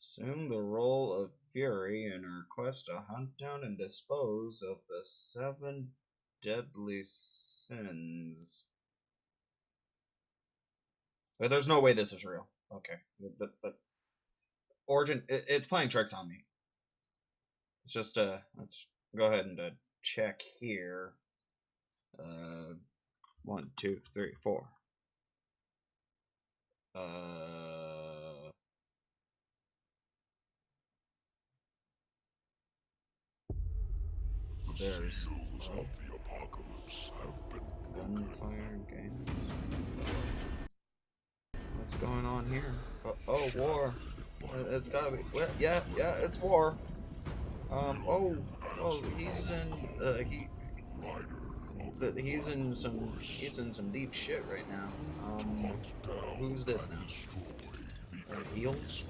Assume the role of Fury in her quest to hunt down and dispose of the 7 deadly sins. But there's no way this is real. Okay. The origin, it's playing tricks on me. It's just, let's go ahead and check here. 1, 2, 3, 4. There's of the apocalypse have been gunfire games. What's going on here? Oh, war. It's gotta be. Well, yeah, it's war. He's in some deep shit right now. Who's this now? Heels?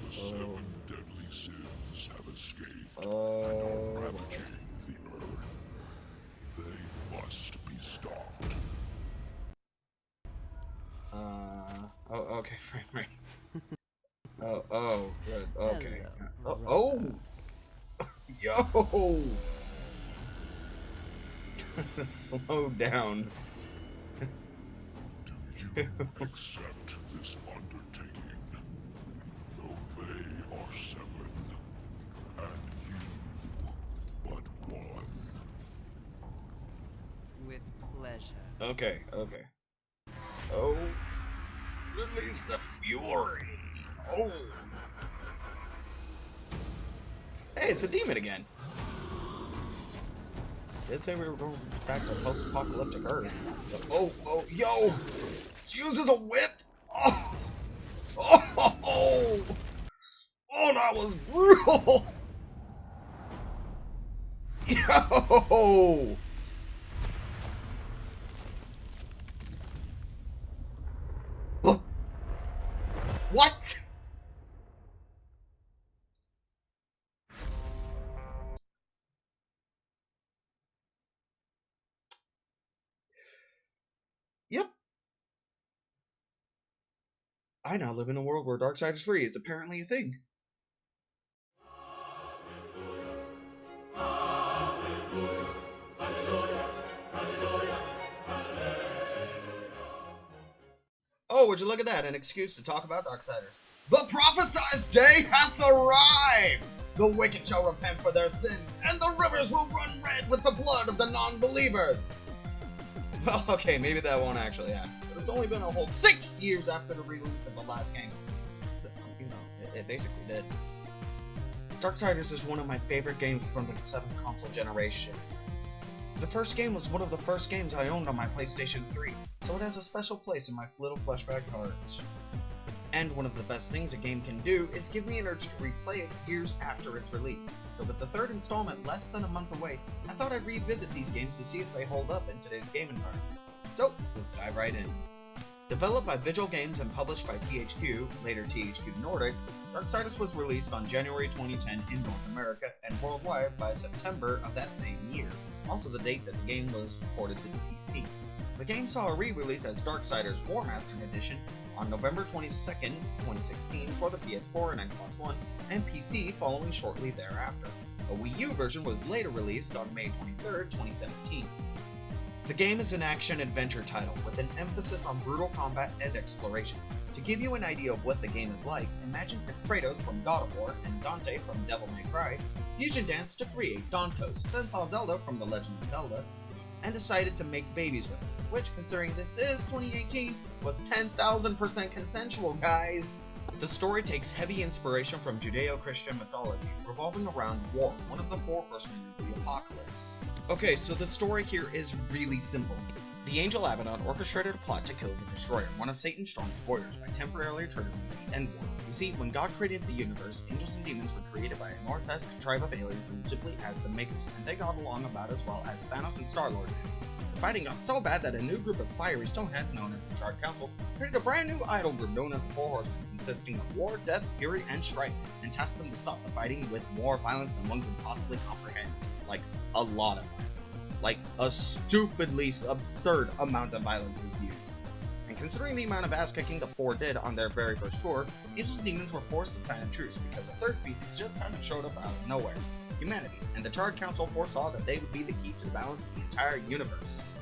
The 7 deadly sins have escaped and Oh. are ravaging the earth. They must be stopped. Okay, frame rate. Good, okay. Oh! Yo! Slow down. Do you accept this undertaking? Though they are 7, and you but 1. With pleasure. Okay. Oh. Release the Fury! Oh! Hey, it's a demon again! Did say we were going back to post-apocalyptic Earth. Oh, yo! She uses a whip! Oh, that was brutal! Yo! What? Yep. I now live in a world where Darksiders 3 is apparently a thing. Oh, would you look at that? An excuse to talk about Darksiders. The prophesized day hath arrived! The wicked shall repent for their sins, and the rivers will run red with the blood of the non-believers! Well, okay, maybe that won't actually happen. But it's only been a whole 6 years after the release of the last game. So, it basically did. Darksiders is one of my favorite games from the 7th console generation. The first game was one of the first games I owned on my PlayStation 3, so it has a special place in my little fleshback heart. And one of the best things a game can do is give me an urge to replay it years after its release. So with the 3rd installment less than a month away, I thought I'd revisit these games to see if they hold up in today's game environment. So, let's dive right in. Developed by Vigil Games and published by THQ, later THQ Nordic, Darksiders was released on January 2010 in North America and worldwide by September of that same year, also the date that the game was ported to the PC. The game saw a re-release as Darksiders War Mastered Edition on November 22nd, 2016 for the PS4 and Xbox One, and PC following shortly thereafter. A Wii U version was later released on May 23rd, 2017. The game is an action-adventure title with an emphasis on brutal combat and exploration. To give you an idea of what the game is like, imagine if Kratos from God of War and Dante from Devil May Cry fusion danced to create Dantos, then saw Zelda from The Legend of Zelda, and decided to make babies with it, which, considering this is 2018, was 10,000% consensual, guys! The story takes heavy inspiration from Judeo-Christian mythology, revolving around war, one of the 4 horsemen of the apocalypse. Okay, so the story here is really simple. The Angel Abaddon orchestrated a plot to kill the Destroyer, one of Satan's strongest warriors, by temporarily triggering the End War. You see, when God created the universe, angels and demons were created by a Norse-esque tribe of aliens known simply as the Makers, and they got along about as well as Thanos and Star-Lord did. The fighting got so bad that a new group of fiery stoneheads known as the Charred Council created a brand new idol group known as the Four Horsemen, consisting of war, death, fury, and strife, and tasked them to stop the fighting with more violence than one could possibly comprehend. Like, a lot of violence. Like, a stupidly absurd amount of violence was used. And considering the amount of ass-kicking the Four did on their very first tour, angels and demons were forced to sign a truce because a third species just kind of showed up out of nowhere. Humanity, and the Charred Council foresaw that they would be the key to the balance of the entire universe.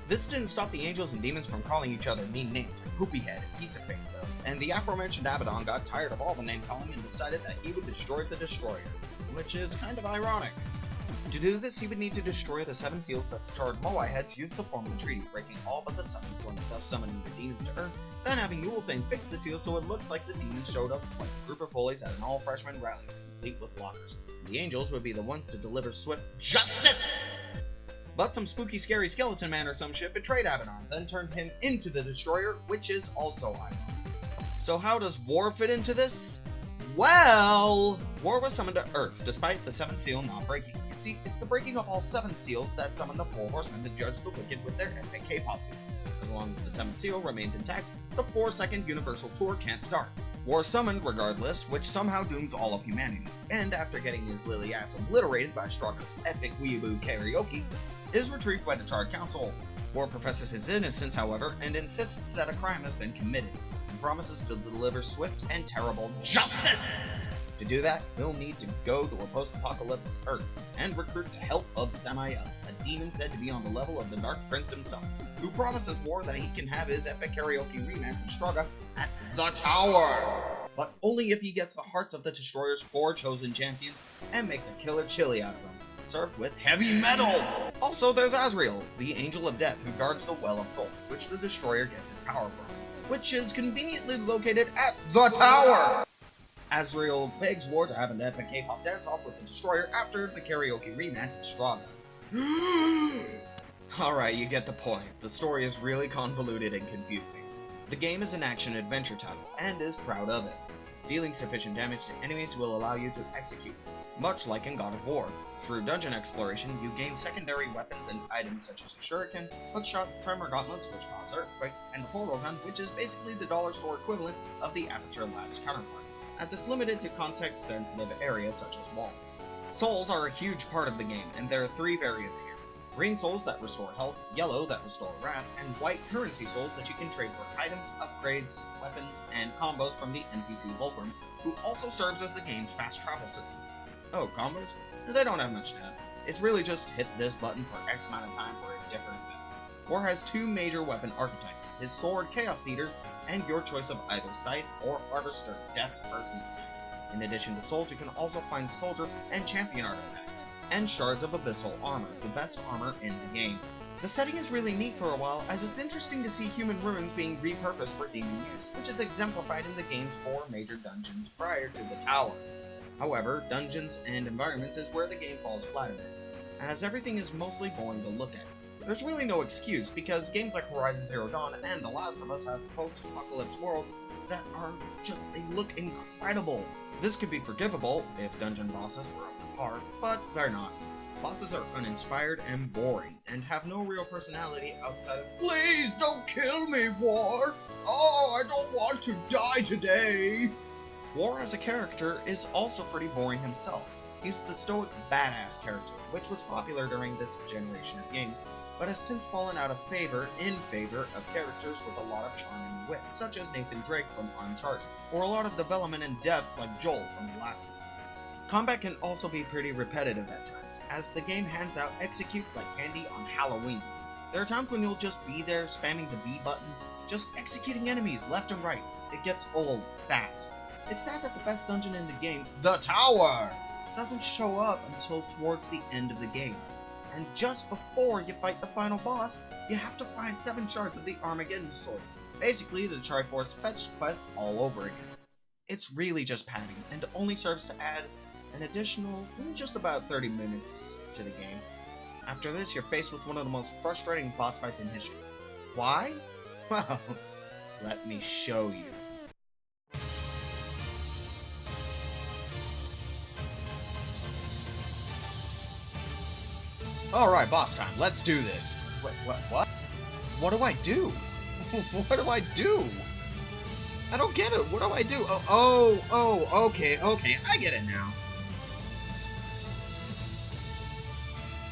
This didn't stop the angels and demons from calling each other mean names like Poopy Head and Pizza Face though, and the aforementioned Abaddon got tired of all the name calling and decided that he would destroy the Destroyer, which is kind of ironic. To do this, he would need to destroy the 7 seals that the Charred Moai heads used to form the treaty, breaking all but the 7th one, thus summoning the demons to Earth, then having Yulthane fix the seals so it looked like the demons showed up like a group of bullies at an all-freshman rally, complete with lockers. The angels would be the ones to deliver swift justice! But some spooky scary skeleton man or some shit betrayed Abaddon, then turned him into the Destroyer, which is also ironic. So how does war fit into this? Well, war was summoned to Earth, despite the 7th seal not breaking. You see, it's the breaking of all 7 seals that summoned the 4 horsemen to judge the wicked with their epic K-pop tunes. As long as the 7th seal remains intact, the 4-second Universal Tour can't start. War summoned regardless, which somehow dooms all of humanity, and after getting his lily ass obliterated by Straga's epic weaboo karaoke, is retrieved by the Charred Council. War professes his innocence, however, and insists that a crime has been committed, and promises to deliver swift and terrible justice! To do that, he'll need to go to a post-apocalypse Earth, and recruit the help of Samael, a demon said to be on the level of the Dark Prince himself, who promises War that he can have his epic karaoke rematch with Straga at the Tower! But only if he gets the hearts of the Destroyer's 4 chosen champions, and makes a killer chili out of them, served with heavy metal! Also, there's Azrael, the Angel of Death who guards the Well of Souls, which the Destroyer gets his power from, which is conveniently located at the Tower! Azrael begs War to have an epic K-pop dance-off with the Destroyer after the karaoke rematch with Straga. Alright, you get the point. The story is really convoluted and confusing. The game is an action-adventure title, and is proud of it. Dealing sufficient damage to enemies will allow you to execute, much like in God of War. Through dungeon exploration, you gain secondary weapons and items such as a shuriken, hookshot, tremor gauntlets which cause earthquakes, and the portal gun, which is basically the dollar store equivalent of the Aperture Labs counterpart, as it's limited to context-sensitive areas such as walls. Souls are a huge part of the game, and there are 3 variants here. Green souls that restore health, yellow that restore wrath, and white currency souls that you can trade for items, upgrades, weapons, and combos from the NPC Volcrum, who also serves as the game's fast travel system. Oh, combos? They don't have much to add. It's really just hit this button for X amount of time for a different event. War has 2 major weapon archetypes, his sword Chaos Eater, and your choice of either Scythe or Harvester, Death's Mercenary. In addition to souls, you can also find Soldier and Champion artifacts, and Shards of Abyssal Armor, the best armor in the game. The setting is really neat for a while, as it's interesting to see human ruins being repurposed for demon use, which is exemplified in the game's 4 major dungeons prior to the Tower. However, dungeons and environments is where the game falls flat a bit, as everything is mostly boring to look at. There's really no excuse, because games like Horizon Zero Dawn and The Last of Us have post-apocalypse worlds that are just, they look incredible. This could be forgivable if dungeon bosses were up to par, but they're not. Bosses are uninspired and boring, and have no real personality outside of, "Please don't kill me, War! Oh, I don't want to die today!" War as a character is also pretty boring himself. He's the stoic badass character, which was popular during this generation of games, but has since fallen out of favor in favor of characters with a lot of charm and wit, such as Nathan Drake from Uncharted, or a lot of development and depth like Joel from The Last of Us. Combat can also be pretty repetitive at times, as the game hands out executes like candy on Halloween. There are times when you'll just be there spamming the B button, just executing enemies left and right. It gets old fast. It's sad that the best dungeon in the game, the Tower, doesn't show up until towards the end of the game. And just before you fight the final boss, you have to find 7 shards of the Armageddon Sword. Basically, the Triforce fetch quest all over again. It's really just padding, and only serves to add an additional just about 30 minutes to the game. After this, you're faced with one of the most frustrating boss fights in history. Why? Well, let me show you. Alright, boss time. Let's do this. What? What do I do? What do I do? I don't get it. What do I do? Okay. I get it now.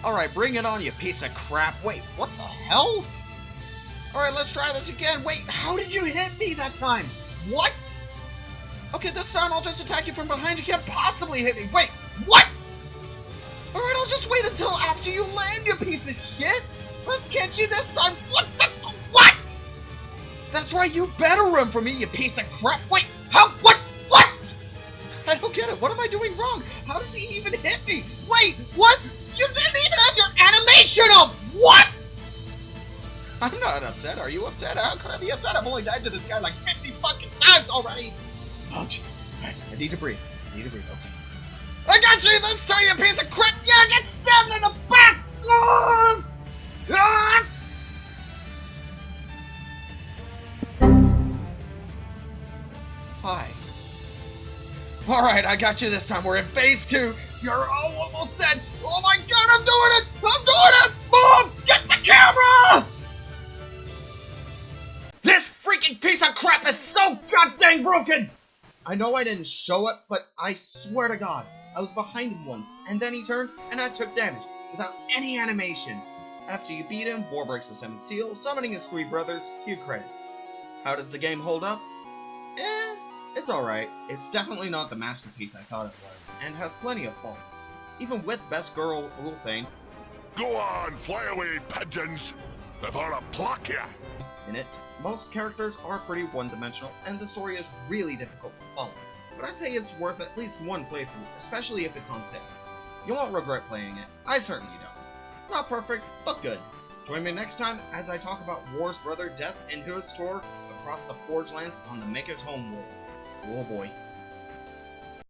Alright, bring it on, you piece of crap. Wait, what the hell? Alright, let's try this again. Wait, how did you hit me that time? What? Okay, this time I'll just attack you from behind. You can't possibly hit me. Wait, what? Alright, I'll just wait until after you land, you piece of shit. Let's catch you this time. What? That's right, you better run from me, you piece of crap. Wait, how? What? I don't get it. What am I doing wrong? How does he even hit me? Wait, what? You didn't even have your animation up! What? I'm not upset. Are you upset? How could I be upset? I've only died to this guy like 50 fucking times already. Ouch. I need to breathe. Okay. I got you this time, you piece of crap! Yeah, get stabbed in the back! Hi. Alright, I got you this time. We're in phase 2. You're almost dead. Oh my god, I'm doing it! Mom, get the camera! This freaking piece of crap is so goddamn broken! I know I didn't show it, but I swear to god, I was behind him once, and then he turned, and I took damage, without any animation. After you beat him, War breaks the 7th seal, summoning his 3 brothers, cue credits. How does the game hold up? It's alright. It's definitely not the masterpiece I thought it was, and has plenty of faults. Even with Best Girl rule thing. Go on, fly away, pigeons! Before I pluck ya! In it, most characters are pretty one-dimensional, and the story is really difficult to follow. But I'd say it's worth at least one playthrough, especially if it's on sale. You won't regret playing it. I certainly don't. Not perfect, but good. Join me next time as I talk about War's brother Death and his tour across the Forge Lands on the Maker's Homeworld. Oh boy.